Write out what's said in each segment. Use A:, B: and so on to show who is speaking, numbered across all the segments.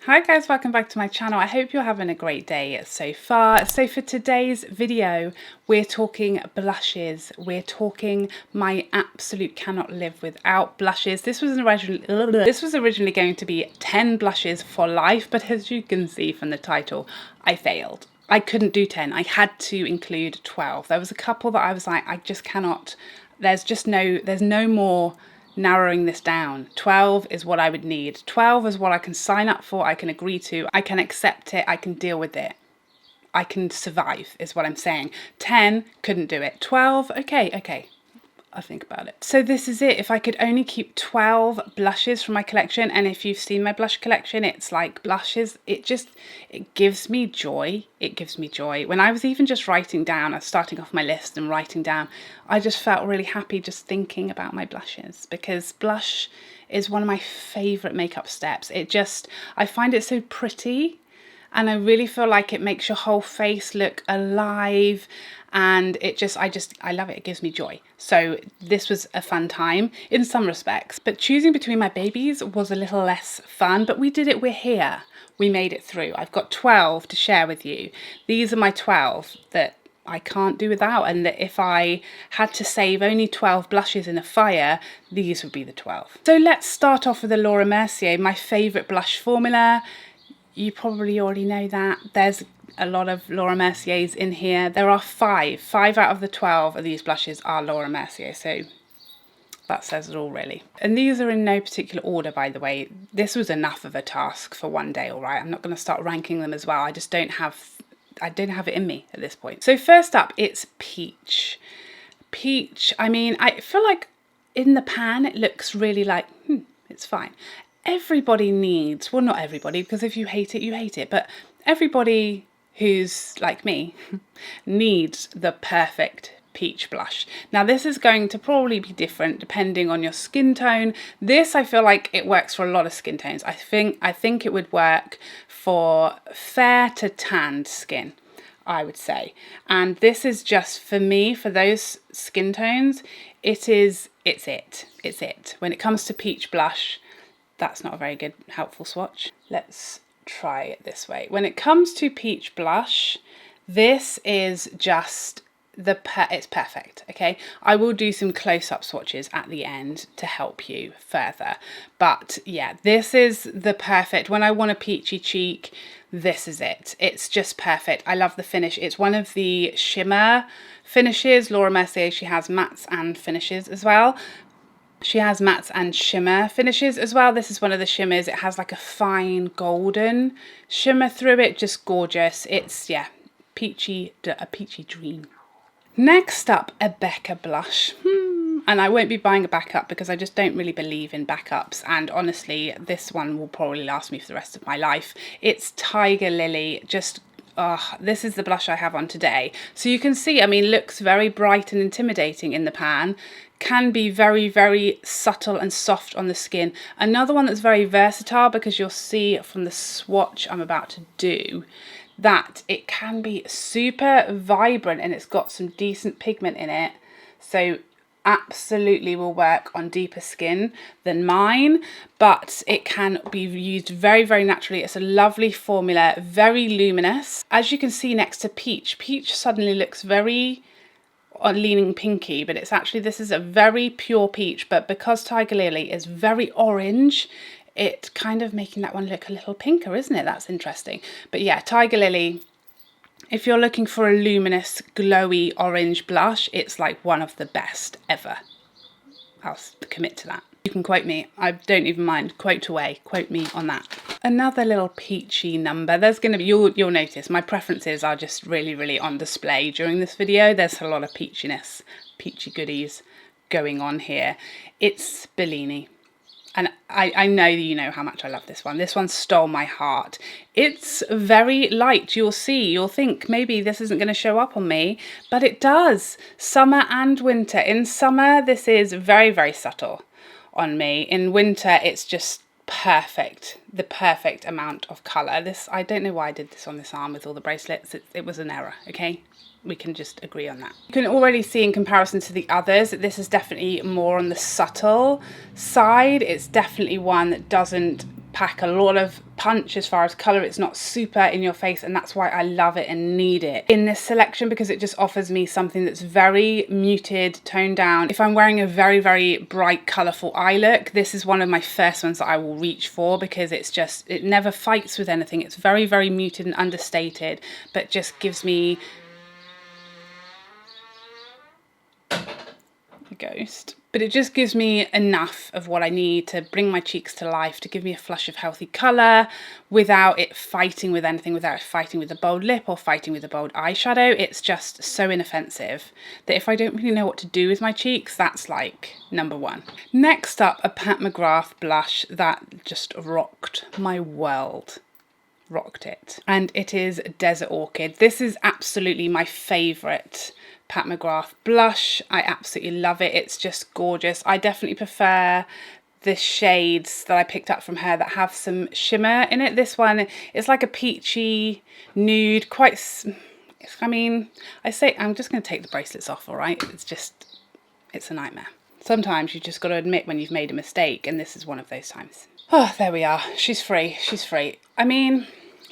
A: Hi guys, welcome back to my channel. I hope you're having a great day so far. So for today's video, we're talking blushes. We're talking my absolute cannot live without blushes. This was originally going to be 10 blushes for life, but as you can see from the title, I failed. I couldn't do 10. I had to include 12. There was a couple that I was like, I just cannot. There's no more narrowing this down. 12 is what I would need. 12 is what I can sign up for, I can agree to, I can accept it, I can deal with it. I can survive is what I'm saying. 10, couldn't do it. 12, okay. I'll think about it. So this is it. If I could only keep 12 blushes from my collection, and if you've seen my blush collection, it's like blushes, it gives me joy. It gives me joy. When I was even just writing down, I was starting off my list and writing down, I just felt really happy just thinking about my blushes, because blush is one of my favorite makeup steps. I find it so pretty. And I really feel like it makes your whole face look alive, and I love it. It gives me joy. So this was a fun time in some respects, but choosing between my babies was a little less fun, but we did it. We're here. We made it through. I've got 12 to share with you. These are my 12 that I can't do without, and that if I had to save only 12 blushes in a fire, these would be the 12. So let's start off with the Laura Mercier, my favorite blush formula. You probably already know that. There's a lot of Laura Merciers in here. There are 5. 5 out of the 12 of these blushes are Laura Mercier, so that says it all really. And these are in no particular order, by the way. This was enough of a task for one day, all right? I'm not going to start ranking them as well. I don't have it in me at this point. So first up, it's Peach. Peach, I mean, I feel like in the pan it looks really like, it's fine. Everybody needs, well, not everybody, because if you hate it, you hate it, but everybody who's like me needs the perfect peach blush. Now this is going to probably be different depending on your skin tone. This, I feel like it works for a lot of skin tones. I think it would work for fair to tanned skin, I would say. And this is just for me, for those skin tones, it's it. When it comes to peach blush, that's not a very good helpful swatch. Let's try it this way. When it comes to peach blush, this is just it's perfect, okay? I will do some close-up swatches at the end to help you further. But yeah, this is the perfect, when I want a peachy cheek, this is it. It's just perfect. I love the finish. It's one of the shimmer finishes. Laura Mercier, she has mattes and finishes as well. She has mattes and shimmer finishes as well. This is one of the shimmers. It has like a fine golden shimmer through it. Just gorgeous. It's, yeah, a peachy dream. Next up, a Becca blush. And I won't be buying a backup because I just don't really believe in backups. And honestly, this one will probably last me for the rest of my life. It's Tigerlily. Just, this is the blush I have on today. So you can see, I mean, looks very bright and intimidating in the pan. Can be very, very subtle and soft on the skin. Another one that's very versatile, because you'll see from the swatch I'm about to do that it can be super vibrant and it's got some decent pigment in it. So absolutely will work on deeper skin than mine, but it can be used very, very naturally. It's a lovely formula, very luminous. As you can see next to Peach, Peach suddenly looks very leaning pinky, but it's actually, this is a very pure peach, but because Tigerlily is very orange, it kind of making that one look a little pinker, isn't it? That's interesting. But yeah, Tigerlily, if you're looking for a luminous, glowy orange blush, it's like one of the best ever. I'll commit to that. You can quote me. I don't even mind. Quote away. Quote me on that. Another little peachy number. There's going to be, you'll notice my preferences are just really, really on display during this video. There's a lot of peachiness, peachy goodies going on here. It's Bellini. And I know you know how much I love this one. This one stole my heart. It's very light. You'll see, you'll think maybe this isn't going to show up on me, but it does. Summer and winter. In summer, this is very, very subtle on me. In winter, it's just perfect. The perfect amount of colour. This, I don't know why I did this on this arm with all the bracelets. It was an error, okay? We can just agree on that. You can already see in comparison to the others that this is definitely more on the subtle side. It's definitely one that doesn't pack a lot of punch as far as colour. It's not super in your face, and that's why I love it and need it in this selection, because it just offers me something that's very muted, toned down. If I'm wearing a very, very bright, colourful eye look, this is one of my first ones that I will reach for, because it's just, it never fights with anything. It's very, very muted and understated, but just gives me a ghost. But it just gives me enough of what I need to bring my cheeks to life, to give me a flush of healthy colour without it fighting with anything, without it fighting with a bold lip or fighting with a bold eyeshadow. It's just so inoffensive that if I don't really know what to do with my cheeks, that's like number one. Next up, a Pat McGrath blush that just rocked my world. Rocked it. And it is Desert Orchid. This is absolutely my favourite Pat McGrath blush. I absolutely love it. It's just gorgeous. I definitely prefer the shades that I picked up from her that have some shimmer in it. This one is like a peachy nude, quite, I mean, I say, I'm just going to take the bracelets off, all right? It's just, it's a nightmare. Sometimes you just got to admit when you've made a mistake, and this is one of those times. Oh, there we are. She's free. She's free. I mean,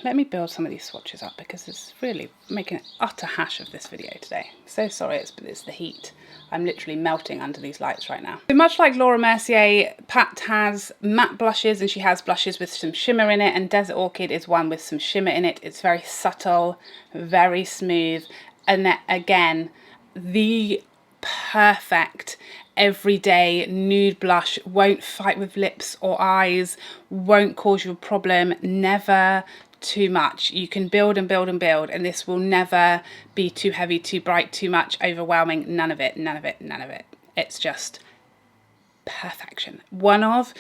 A: let me build some of these swatches up, because it's really making an utter hash of this video today. So sorry, it's the heat. I'm literally melting under these lights right now. So much like Laura Mercier, Pat has matte blushes, and she has blushes with some shimmer in it, and Desert Orchid is one with some shimmer in it. It's very subtle, very smooth, and again, the perfect everyday nude blush. Won't fight with lips or eyes, won't cause you a problem, never too much. You can build and build and build, and this will never be too heavy, too bright, too much, overwhelming. None of it, none of it, none of it. It's just perfection. One of,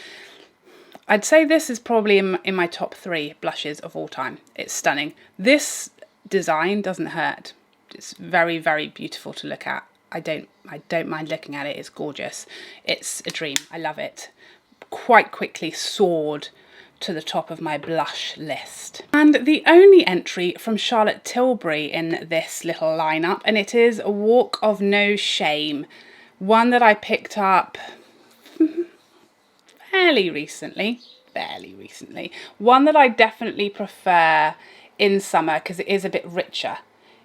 A: I'd say this is probably in my top 3 blushes of all time. It's stunning. This design doesn't hurt. It's very, very beautiful to look at. I don't mind looking at it. It's gorgeous. It's a dream. I love it. Quite quickly soared to the top of my blush list. And the only entry from Charlotte Tilbury in this little lineup, and it is a Walk of No Shame, one that I picked up fairly recently, one that I definitely prefer in summer because it is a bit richer.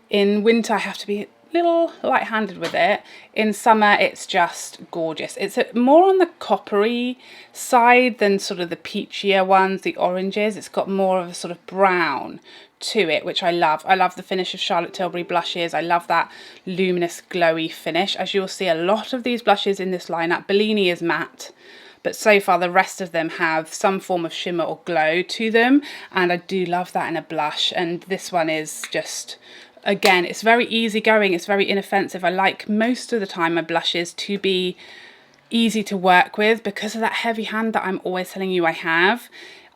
A: In winter I have to be little light-handed with it. In summer it's just gorgeous. It's more on the coppery side than sort of the peachier ones, the oranges. It's got more of a sort of brown to it, which I love. I love the finish of Charlotte Tilbury blushes. I love that luminous glowy finish. As you'll see, a lot of these blushes in this lineup, Bellini is matte, but so far the rest of them have some form of shimmer or glow to them, and I do love that in a blush. And this one is just, again, it's very easygoing, it's very inoffensive. I like most of the time my blushes to be easy to work with because of that heavy hand that I'm always telling you I have.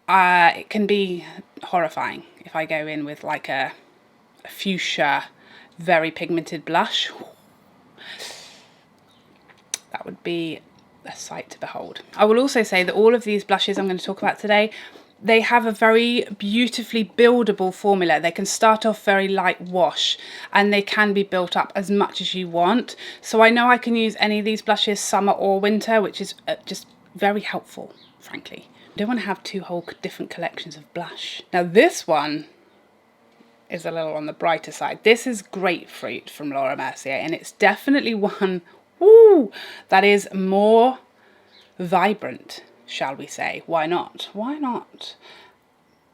A: It can be horrifying if I go in with like a fuchsia, very pigmented blush. That would be a sight to behold. I will also say that all of these blushes I'm going to talk about today, they have a very beautifully buildable formula. They can start off very light wash and they can be built up as much as you want. So I know I can use any of these blushes summer or winter, which is just very helpful, frankly. I don't want to have 2 whole different collections of blush. Now this one is a little on the brighter side. This is Grapefruit from Laura Mercier, and it's definitely one, ooh, that is more vibrant, shall we say. Why not? Why not?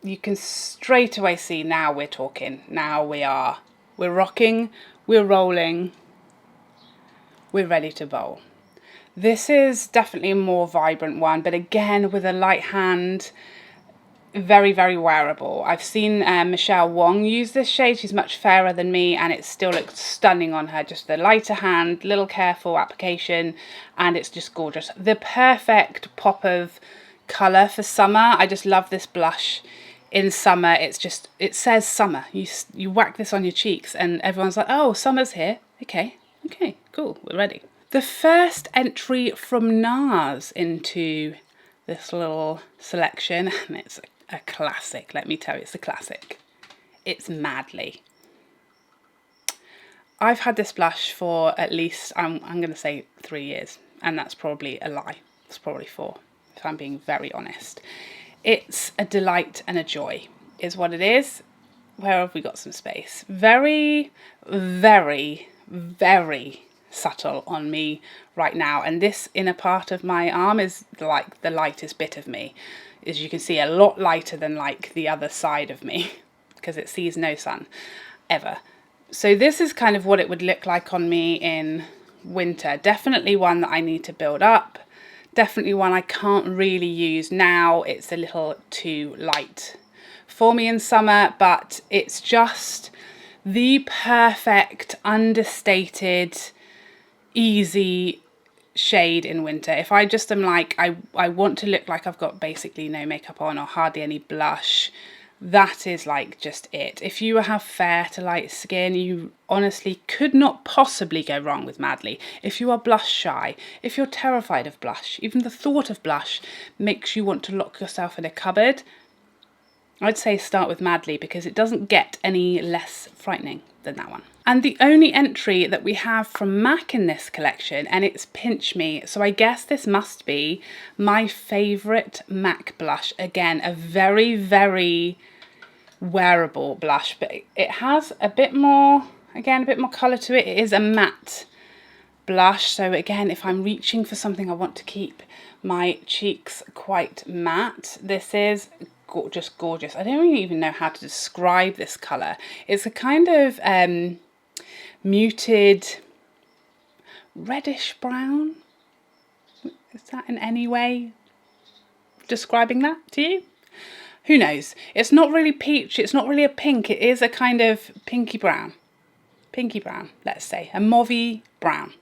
A: You can straight away see now we're talking. Now we're rocking, we're rolling, we're ready to bowl. This is definitely a more vibrant one, but again with a light hand, very, very wearable. I've seen Michelle Wong use this shade. She's much fairer than me and it still looks stunning on her. Just the lighter hand, little careful application, and it's just gorgeous. The perfect pop of colour for summer. I just love this blush in summer. It's just, it says summer. You whack this on your cheeks and everyone's like, oh, summer's here. Okay, cool, we're ready. The first entry from NARS into this little selection, and it's a classic, let me tell you, it's a classic. It's Madly. I've had this blush for at least, I'm going to say 3 years, and that's probably a lie. It's probably 4, if I'm being very honest. It's a delight and a joy is what it is. Where have we got some space? Very, very, very subtle on me right now, and this inner part of my arm is like the lightest bit of me. As you can see, a lot lighter than like the other side of me because it sees no sun ever. So this is kind of what it would look like on me in winter. Definitely one that I need to build up. Definitely one I can't really use now. It's a little too light for me in summer, but it's just the perfect understated easy shade in winter. If I just am like, I want to look like I've got basically no makeup on or hardly any blush, that is like just it. If you have fair to light skin, you honestly could not possibly go wrong with Madly. If you are blush shy, if you're terrified of blush, even the thought of blush makes you want to lock yourself in a cupboard, I'd say start with Madly because it doesn't get any less frightening than that one. And the only entry that we have from MAC in this collection, and it's Pinch Me, so I guess this must be my favourite MAC blush. Again, a very, very wearable blush, but it has a bit more, again, a bit more colour to it. It is a matte blush, so again, if I'm reaching for something I want to keep my cheeks quite matte, this is just gorgeous. I don't really even know how to describe this colour. It's a kind of muted reddish brown. Is that in any way describing that to you? Who knows? It's not really peach, it's not really a pink, it is a kind of pinky brown, let's say, a mauvey brown.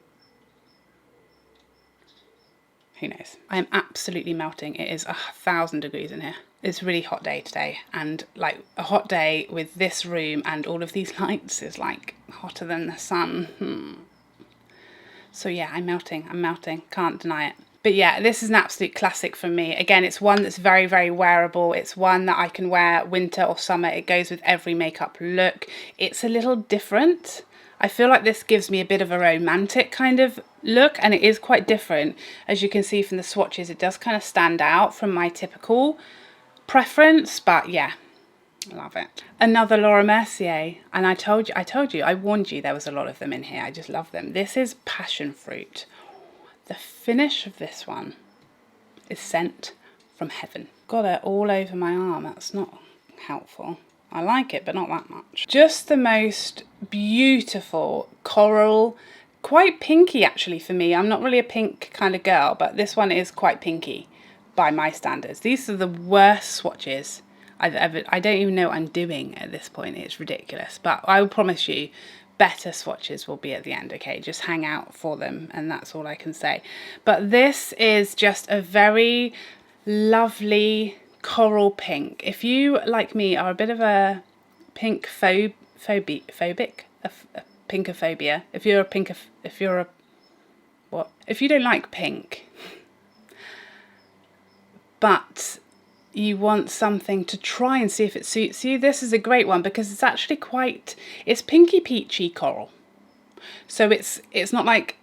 A: Who knows? I am absolutely melting. It is 1,000 degrees in here. It's a really hot day today, and like a hot day with this room and all of these lights is like hotter than the sun. So yeah, I'm melting, can't deny it. But yeah, this is an absolute classic for me. Again, it's one that's very, very wearable. It's one that I can wear winter or summer. It goes with every makeup look. It's a little different. I feel like this gives me a bit of a romantic kind of look, and it is quite different. As you can see from the swatches, it does kind of stand out from my typical preference, but yeah, I love it. Another Laura Mercier, and I told you, I warned you there was a lot of them in here. I just love them. This is Passionfruit. The finish of this one is sent from heaven. Got it all over my arm. That's not helpful. I like it, but not that much. Just the most beautiful coral, quite pinky actually for me. I'm not really a pink kind of girl, but this one is quite pinky by my standards. These are the worst swatches I've ever, I don't even know what I'm doing at this point. It's ridiculous, but I will promise you better swatches will be at the end, okay? Just hang out for them, and that's all I can say. But this is just a very lovely coral pink. If you, like me, are a bit of a pink phobic, a pinkophobia, if you don't like pink, but you want something to try and see if it suits you, this is a great one because it's actually it's pinky peachy coral. So it's not like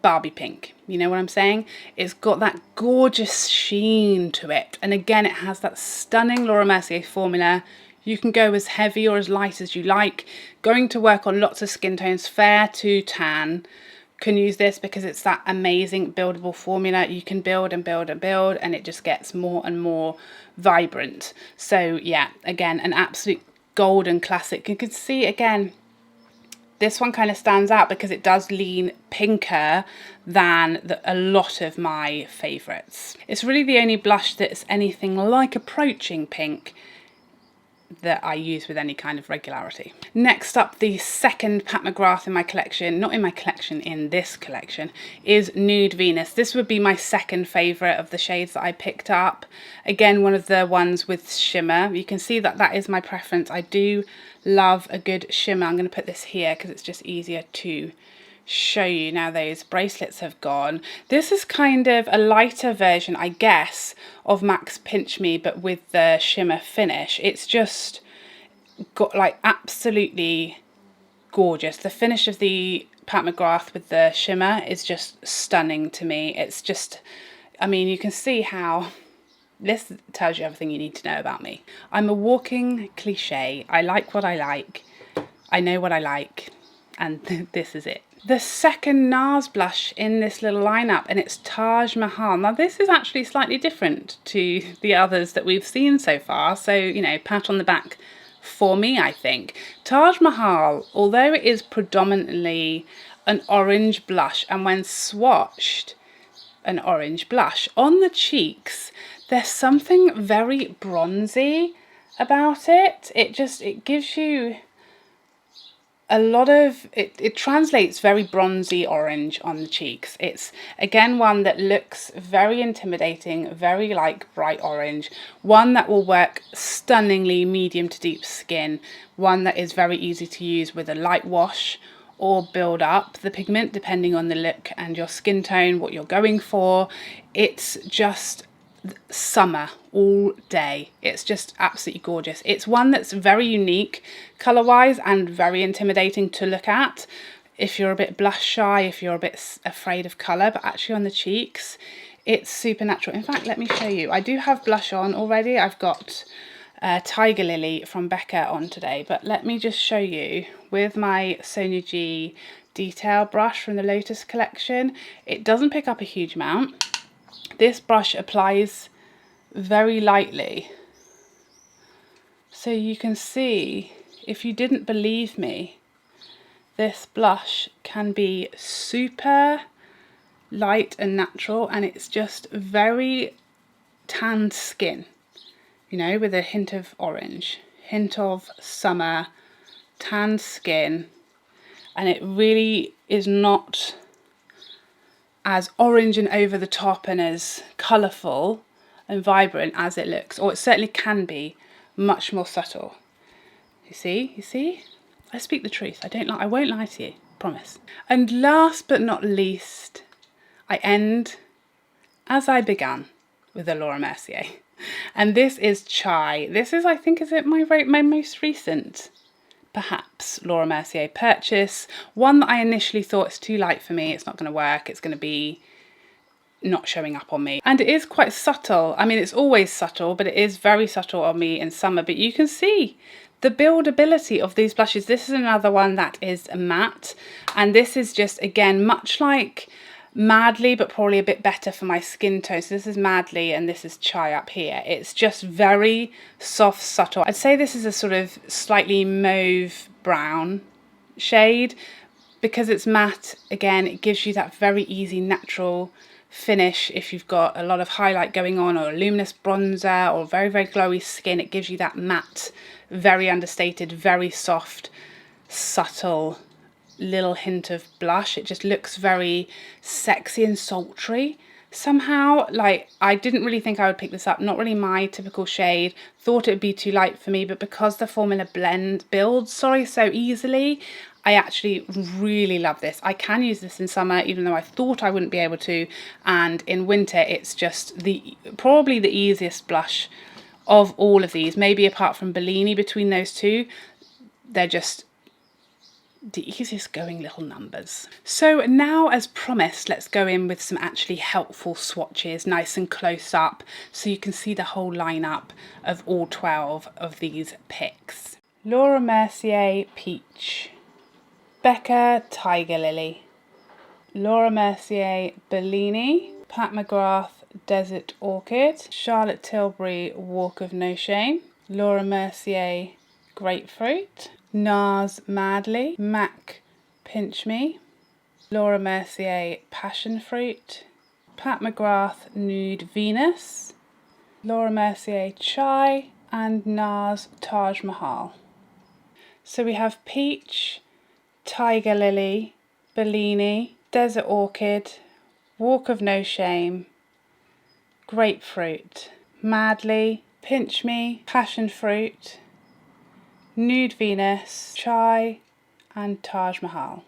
A: Barbie pink, you know what I'm saying? It's got that gorgeous sheen to it. And again, it has that stunning Laura Mercier formula. You can go as heavy or as light as you like. Going to work on lots of skin tones, fair to tan, can use this because it's that amazing buildable formula. You can build and build and build, and it just gets more and more vibrant. So yeah, again, an absolute golden classic. You can see again, this one kind of stands out because it does lean pinker than a lot of my favourites. It's really the only blush that's anything like approaching pink that I use with any kind of regularity. Next up, the second Pat McGrath in my collection, not in my collection, in this collection, is Nude Venus. This would be my second favourite of the shades that I picked up. Again, one of the ones with shimmer. You can see that that is my preference. I do love a good shimmer. I'm going to put this here because it's just easier to show you now those bracelets have gone. This is kind of a lighter version, I guess, of MAC's Pinch Me, but with the shimmer finish. It's just got like absolutely gorgeous. The finish of the Pat McGrath with the shimmer is just stunning to me. It's just, I mean, you can see how This tells you everything you need to know about me. I'm a walking cliche. I like what I like. I know what I like. And this is it. The second NARS blush in this little lineup, and it's Taj Mahal. Now this is actually slightly different to the others that we've seen so far. So, you know, pat on the back for me, I think. Taj Mahal, although it is predominantly an orange blush, and when swatched, an orange blush, on the cheeks, there's something very bronzy about it. It gives you a lot of, it translates very bronzy orange on the cheeks. It's again one that looks very intimidating, very like bright orange, one that will work stunningly medium to deep skin, one that is very easy to use with a light wash or build up the pigment depending on the look and your skin tone, what you're going for. It's just summer all day. It's just absolutely gorgeous. It's one that's very unique color wise and very intimidating to look at if you're a bit blush shy, if you're a bit afraid of color, but actually on the cheeks it's super natural. In fact, let me show you. I do have blush on already. I've got Tigerlily from Becca on today, but let me just show you with my Sonia G detail brush from the Lotus collection. It doesn't pick up a huge amount. This brush applies very lightly, so you can see, if you didn't believe me, this blush can be super light and natural, and it's just very tanned skin, you know, with a hint of orange, hint of summer, tanned skin, and it really is not as orange and over the top and as colourful and vibrant as it looks, or it certainly can be much more subtle. You see? I speak the truth. I won't lie to you, promise. And last but not least, I end as I began with a Laura Mercier. And this is Chai. This is, I think, is it my most recent, perhaps, Laura Mercier purchase. One that I initially thought is too light for me. It's not going to work. It's going to be not showing up on me. And it is quite subtle. I mean, it's always subtle, but it is very subtle on me in summer. But you can see the buildability of these blushes. This is another one that is a matte. And this is just, again, much like Madly, but probably a bit better for my skin tone. So this is Madly and this is Chai up here. It's just very soft, subtle. I'd say this is a sort of slightly mauve brown shade. Because it's matte, again, it gives you that very easy, natural finish. If you've got a lot of highlight going on, or a luminous bronzer, or very, very glowy skin, it gives you that matte, very understated, very soft, subtle little hint of blush. It just looks very sexy and sultry somehow. Like, I didn't really think I would pick this up, not really my typical shade, thought it would be too light for me, but because the formula builds so easily, I actually really love this. I can use this in summer, even though I thought I wouldn't be able to, and in winter it's just probably the easiest blush of all of these, maybe apart from Bellini. Between those two, they're just the easiest going little numbers. So now, as promised, let's go in with some actually helpful swatches, nice and close up, so you can see the whole lineup of all 12 of these picks. Laura Mercier Peach, Becca Tigerlily, Laura Mercier Bellini, Pat McGrath Desert Orchid, Charlotte Tilbury Walk of No Shame, Laura Mercier Grapefruit, NARS Madly, MAC Pinch Me, Laura Mercier Passionfruit, Pat McGrath Nude Venus, Laura Mercier Chai, and NARS Taj Mahal. So we have Peach, Tigerlily, Bellini, Desert Orchid, Walk of No Shame, Grapefruit, Madly, Pinch Me, Passionfruit, Nude Venus, Chai, and Taj Mahal.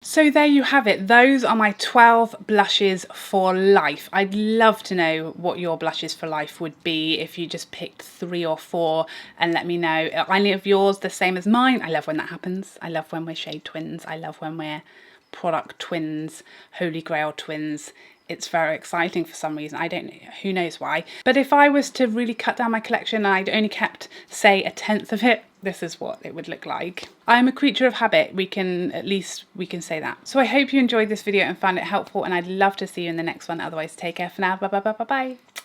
A: So there you have it. Those are my 12 blushes for life. I'd love to know what your blushes for life would be if you just picked 3 or 4 and let me know. Are any of yours the same as mine? I love when that happens. I love when we're shade twins. I love when we're product twins, holy grail twins. It's very exciting for some reason. I don't know, who knows why. But if I was to really cut down my collection and I'd only kept, say, 1/10 of it, this is what it would look like. I'm a creature of habit. At least we can say that. So I hope you enjoyed this video and found it helpful, and I'd love to see you in the next one. Otherwise, take care for now. Bye bye bye bye bye.